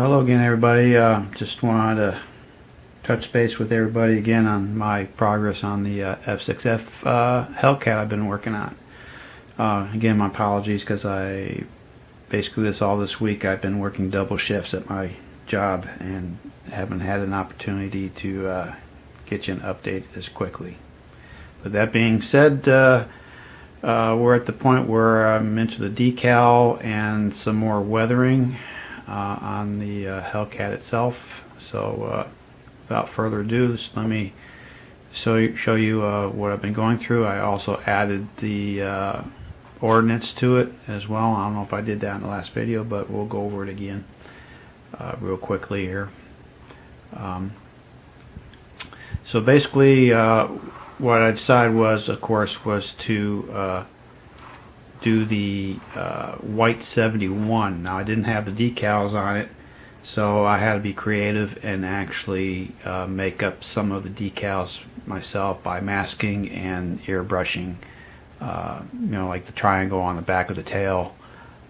Hello again, everybody. Just wanted to touch base with everybody again on my progress on the F6F Hellcat I've been working on. Again, my apologies because I basically all this week I've been working double shifts at my job and haven't had an opportunity to get you an update as quickly. With that being said, we're at the point where I'm into the decal and some more weathering on the Hellcat itself. So without further ado, just let me show you what I've been going through. I also added the ordnance to it as well. I don't know if I did that in the last video, but we'll go over it again real quickly here. So basically what I decided was, of course, was to do the white 71. Now I didn't have the decals on it, so I had to be creative and actually make up some of the decals myself by masking and airbrushing. Like the triangle on the back of the tail.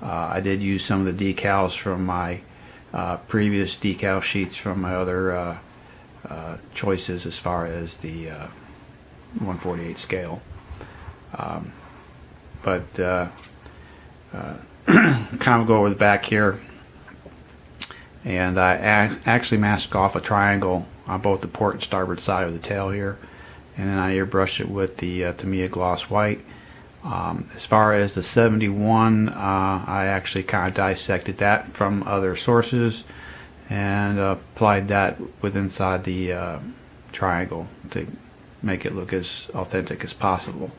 I did use some of the decals from my previous decal sheets from my other choices as far as the 1/48 scale. But kind of go over the back here, and I actually mask off a triangle on both the port and starboard side of the tail here, and then I airbrush it with the Tamiya gloss white. As far as the 71, I actually kind of dissected that from other sources and applied that with inside the triangle to make it look as authentic as possible.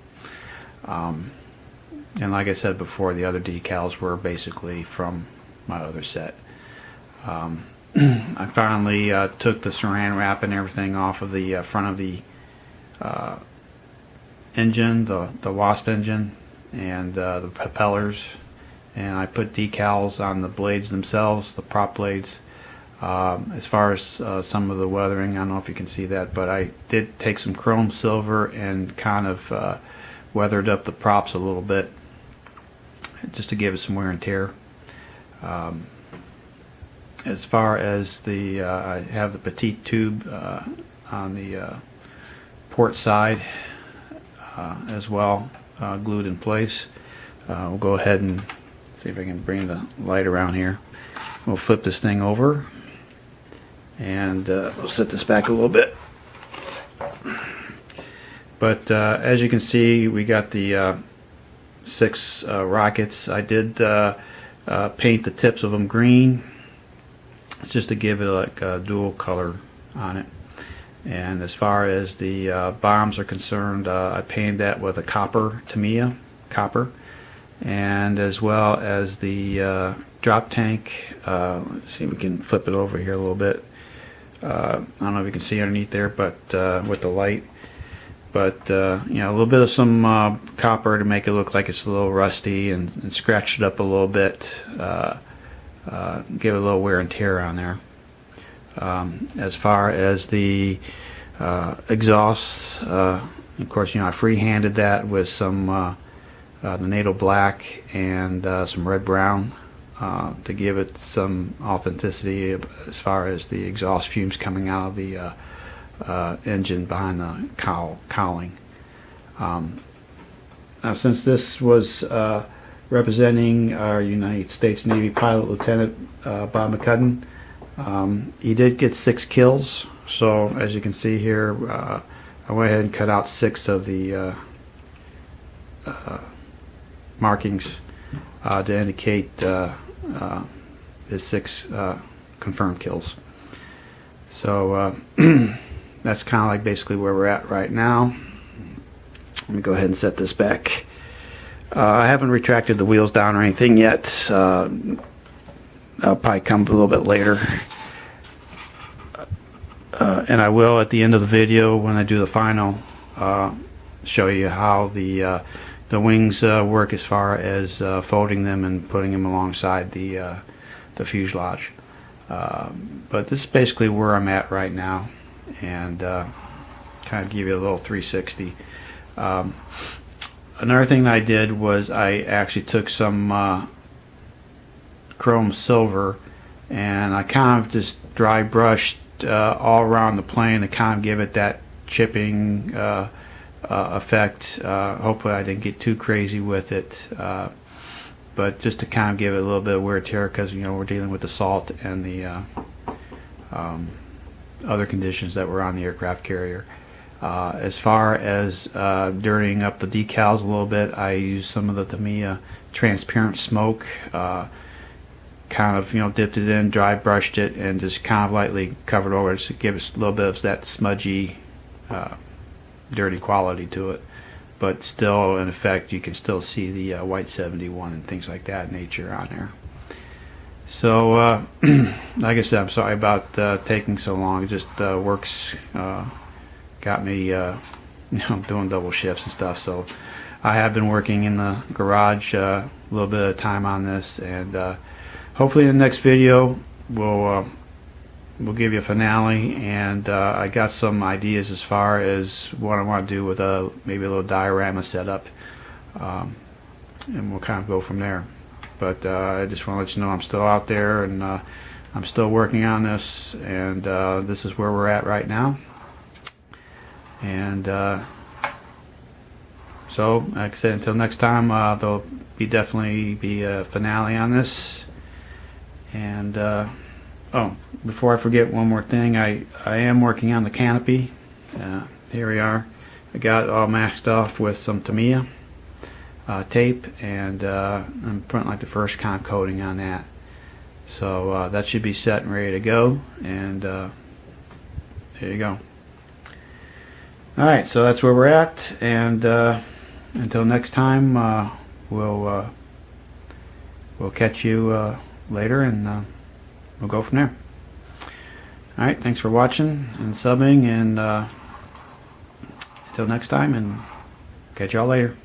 And like I said before, the other decals were basically from my other set. I finally took the saran wrap and everything off of the front of the engine, the Wasp engine, and the propellers, and I put decals on the blades themselves, the prop blades. As far as some of the weathering, I don't know if you can see that, but I did take some chrome silver and kind of weathered up the props a little bit just to give it some wear and tear. As far as the I have the petite tube on the port side as well, glued in place. We'll go ahead and see if I can bring the light around here. We'll flip this thing over and we'll set this back a little bit. But as you can see, we got the 6 rockets. I did paint the tips of them green just to give it like a dual color on it. And as far as the bombs are concerned, I painted that with a copper, Tamiya copper, and as well as the drop tank. Let's see if we can flip it over here a little bit. I don't know if you can see underneath there, but with the light. But a little bit of some copper to make it look like it's a little rusty, and scratch it up a little bit, give it a little wear and tear on there. As far as the exhausts, of course, I free-handed that with some the NATO black and some red brown to give it some authenticity as far as the exhaust fumes coming out of the engine behind the cowling. Now, since this was representing our United States Navy pilot, Lieutenant Bob McCudden, he did get 6 kills. So as you can see here, I went ahead and cut out 6 of the markings to indicate his 6 confirmed kills. So that's kind of like basically where we're at right now. Let me go ahead and set this back. I haven't retracted the wheels down or anything yet. I'll probably come a little bit later. And I will at the end of the video, when I do the final, show you how the wings work as far as folding them and putting them alongside the fuselage. But this is basically where I'm at right now, and kind of give you a little 360. Another thing I did was I actually took some chrome silver and I kind of just dry brushed all around the plane to kind of give it that chipping effect. Hopefully I didn't get too crazy with it, but just to kind of give it a little bit of wear and tear, because we're dealing with the salt and the other conditions that were on the aircraft carrier. As far as dirtying up the decals a little bit, I used some of the Tamiya transparent smoke, kind of dipped it in, dry brushed it, and just kind of lightly covered over it to give us a little bit of that smudgy, dirty quality to it. But still, in effect, you can still see the white 71 and things like that nature on there. So like I said, I'm sorry about taking so long. It just works got me doing double shifts and stuff. So I have been working in the garage a little bit of time on this, and hopefully in the next video we'll give you a finale, and I got some ideas as far as what I want to do with maybe a little diorama setup, and we'll kind of go from there. But I just want to let you know I'm still out there, and I'm still working on this, and this is where we're at right now. And so, like I said, until next time, there'll definitely be a finale on this. And oh, before I forget, one more thing, I am working on the canopy. Here we are. I got it all maxed off with some Tamiya tape, and I'm putting like the first kind of coating on that. So that should be set and ready to go, and there you go. Alright, so that's where we're at, and until next time, we'll catch you later, and we'll go from there. Alright, thanks for watching and subbing, and until next time, and catch y'all later.